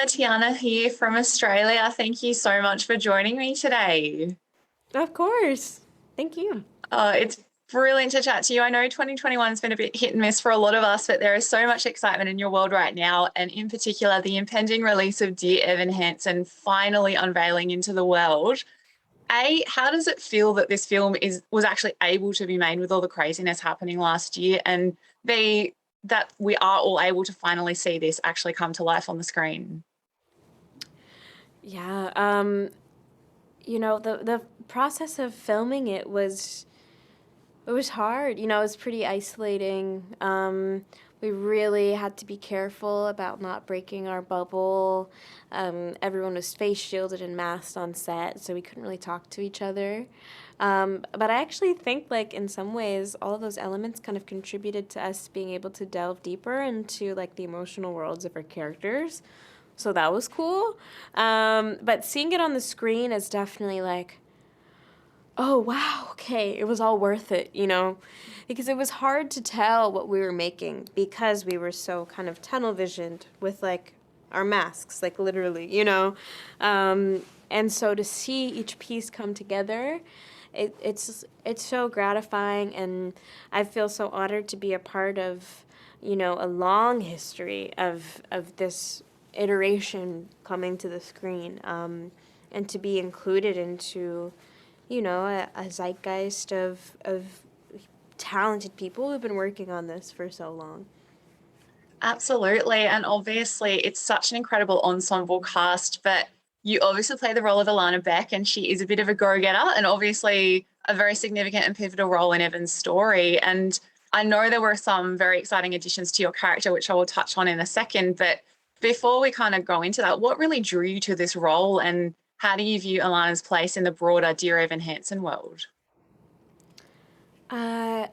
Tiana here from Australia. Thank you so much for joining me today. Of course. Thank you. It's brilliant to chat to you. I know 2021 has been a bit hit and miss for a lot of us, but there is so much excitement in your world right now, and in particular, the impending release of Dear Evan Hansen finally unveiling into the world. A, how does it feel that this film was actually able to be made with all the craziness happening last year? And B, that we are all able to finally see this actually come to life on the screen? Yeah, the process of filming it was hard. It was pretty isolating. We really had to be careful about not breaking our bubble. Everyone was face shielded and masked on set, so we couldn't really talk to each other. But I actually think, like, in some ways, all of those elements kind of contributed to us being able to delve deeper into, like, the emotional worlds of our characters. So that was cool. But seeing it on the screen is definitely like, oh, wow, okay, it was all worth it. Because it was hard to tell what we were making because we were so kind of tunnel visioned with like our masks, like literally. And so to see each piece come together, it's so gratifying, and I feel so honored to be a part of, a long history of this iteration coming to the screen, and to be included into a zeitgeist of talented people who've been working on this for so long. Absolutely. And obviously, it's such an incredible ensemble cast, but you obviously play the role of Alana Beck, and she is a bit of a go getter and obviously a very significant and pivotal role in Evan's story. And I know there were some very exciting additions to your character, which I will touch on in a second. But before we kind of go into that, what really drew you to this role, and how do you view Alana's place in the broader Dear Evan Hansen world?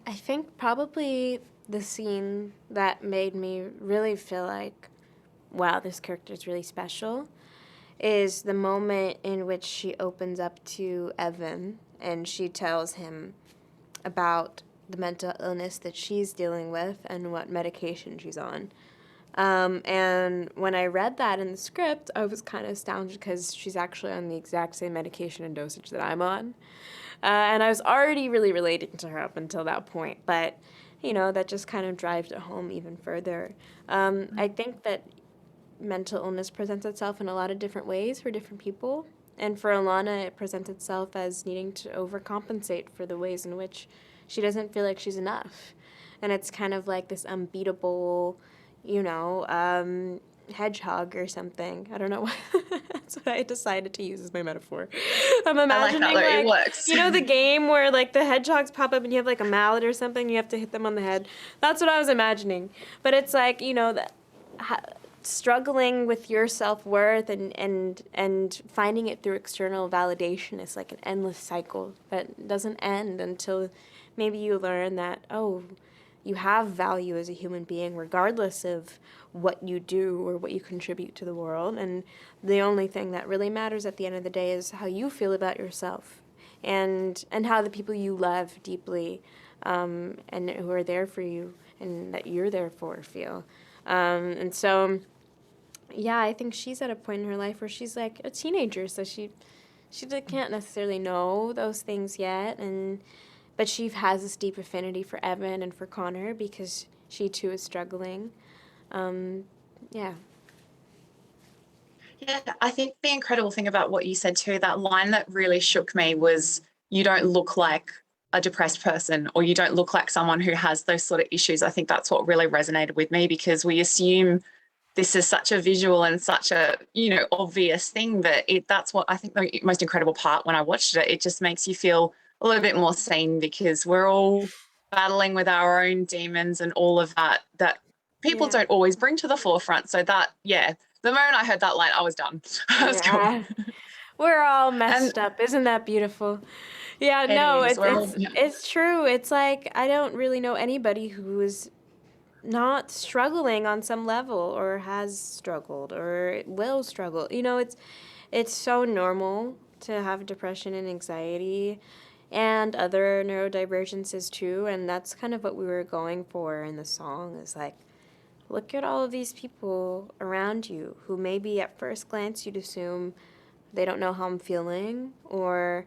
I think probably the scene that made me really feel like, wow, this character is really special, is the moment in which she opens up to Evan and she tells him about the mental illness that she's dealing with and what medication she's on. And when I read that in the script, I was kind of astounded because she's actually on the exact same medication and dosage that I'm on. And I was already really relating to her up until that point, but that just kind of drives it home even further. I think that mental illness presents itself in a lot of different ways for different people. And for Alana, it presents itself as needing to overcompensate for the ways in which she doesn't feel like she's enough. And it's kind of like this unbeatable, you know, hedgehog or something. I don't know. That's what I decided to use as my metaphor. I'm I like that imagining, though. It like, works. the game where, like, the hedgehogs pop up and you have, like, a mallet or something, you have to hit them on the head. That's what I was imagining. But it's like, that struggling with your self-worth and finding it through external validation is like an endless cycle that doesn't end until maybe you learn that, oh, you have value as a human being regardless of what you do or what you contribute to the world, and the only thing that really matters at the end of the day is how you feel about yourself, and how the people you love deeply, and who are there for you and that you're there for, feel. And so, yeah, I think she's at a point in her life where she's like a teenager, so she can't necessarily know those things yet, and but she has this deep affinity for Evan and for Connor because she too is struggling. Um, yeah. Yeah, I think the incredible thing about what you said too, that line that really shook me was, you don't look like a depressed person, or you don't look like someone who has those sort of issues. I think that's what really resonated with me, because we assume this is such a visual and such a, obvious thing, that that's what I think the most incredible part when I watched it. It just makes you feel a little bit more seen, because we're all battling with our own demons and all of that people Yeah. don't always bring to the forefront. So that, yeah, the moment I heard that line, I was done. I was gone. Yeah. We're all And messed up. Isn't that beautiful? Yeah, it no, is. it's We're all, it's yeah. it's true. It's like I don't really know anybody who is not struggling on some level or has struggled or will struggle. It's so normal to have depression and anxiety and other neurodivergences too, and that's kind of what we were going for in the song, is like, look at all of these people around you who maybe at first glance you'd assume they don't know how I'm feeling, or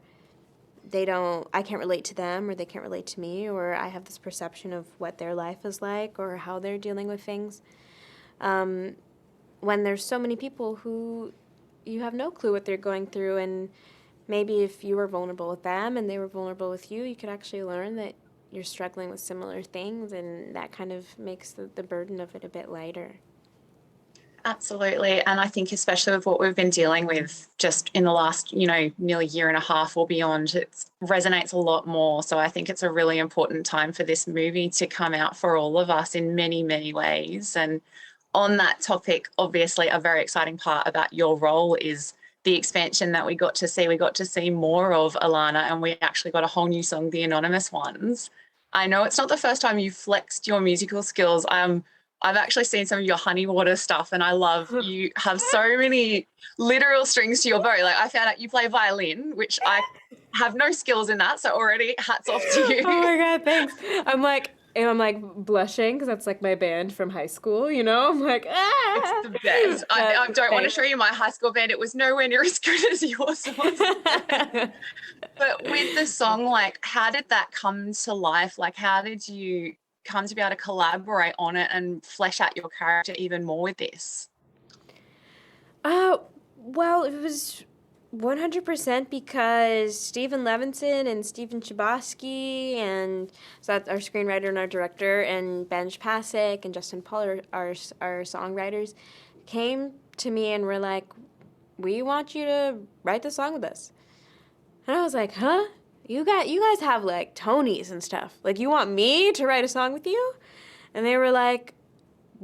I can't relate to them, or they can't relate to me, or I have this perception of what their life is like or how they're dealing with things. When there's so many people who you have no clue what they're going through, and maybe if you were vulnerable with them and they were vulnerable with you, you could actually learn that you're struggling with similar things, and that kind of makes the burden of it a bit lighter. Absolutely. And I think especially with what we've been dealing with just in the last, nearly year and a half or beyond, it resonates a lot more. So I think it's a really important time for this movie to come out for all of us in many, many ways. And on that topic, obviously a very exciting part about your role is the expansion that we got to see. We got to see more of Alana, and we actually got a whole new song, The Anonymous Ones. I know it's not the first time you've flexed your musical skills. I've actually seen some of your Honey Water stuff, and I love you have so many literal strings to your bow. Like, I found out you play violin, which I have no skills in that, so already hats off to you. Oh my God, thanks. I'm like blushing because that's like my band from high school, I'm like, ah. It's the best. I don't want to show you my high school band. It was nowhere near as good as yours was. But with the song, like, how did that come to life? Like, how did you come to be able to collaborate on it and flesh out your character even more with this? Well, it was 100% because Stephen Levinson and Stephen Chbosky, and so that's our screenwriter and our director, and Benj Pasek and Justin Paul, our songwriters, came to me and were like, we want you to write the song with us. And I was like, huh? You guys have like Tonys and stuff. Like, you want me to write a song with you? And they were like,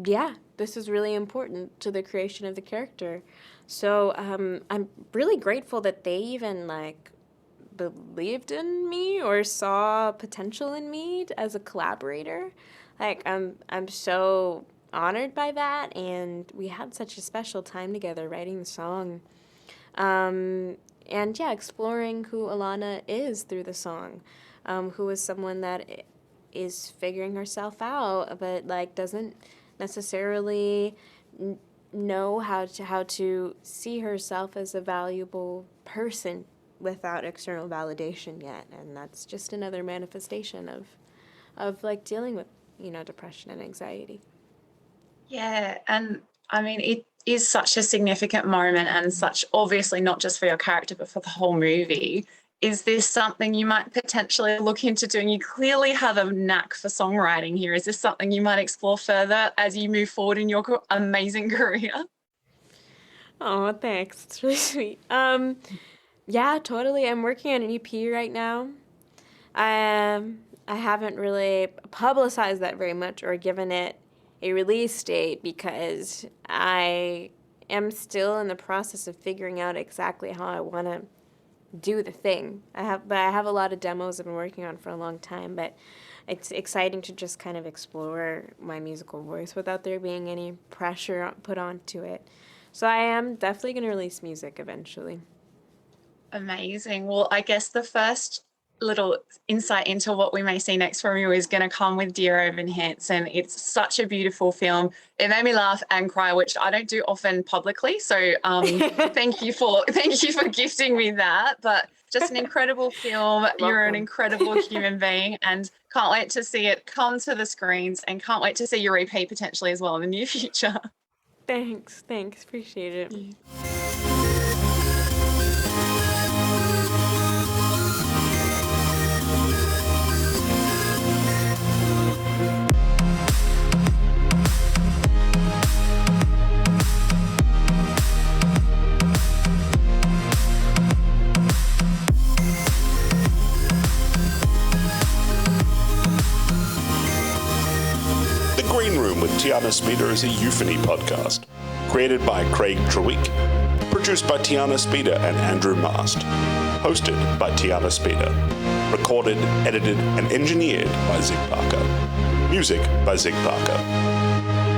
yeah, this is really important to the creation of the character. So I'm really grateful that they even like believed in me or saw potential in me as a collaborator. Like, I'm so honored by that, and we had such a special time together writing the song. And yeah, exploring who Alana is through the song, who is someone that is figuring herself out, but like doesn't necessarily know how to see herself as a valuable person without external validation yet. And that's just another manifestation of like dealing with, depression and anxiety. Yeah, and I mean, it is such a significant moment, and such, obviously not just for your character but for the whole movie. Is this something you might potentially look into doing? You clearly have a knack for songwriting here. Is this something you might explore further as you move forward in your amazing career? Oh, thanks. It's really sweet. Yeah, totally. I'm working on an EP right now. I haven't really publicized that very much or given it a release date because I am still in the process of figuring out exactly how I want to do the thing. I have a lot of demos I've been working on for a long time, but it's exciting to just kind of explore my musical voice without there being any pressure put onto it. So I am definitely going to release music eventually. Amazing. Well, I guess the first little insight into what we may see next from you is going to come with Dear Evan Hansen. It's such a beautiful film. It made me laugh and cry, which I don't do often publicly. So thank you for gifting me that. But just an incredible film. You're an incredible human being, and can't wait to see it come to the screens, and can't wait to see your repeat potentially as well in the near future. Thanks. Appreciate it. Yeah. With Tiana Speeder is a euphony podcast, created by Craig Treweek, produced by Tiana Speeder and Andrew Mast, hosted by Tiana Speeder, recorded, edited, and engineered by Zig Parker, music by Zig Parker.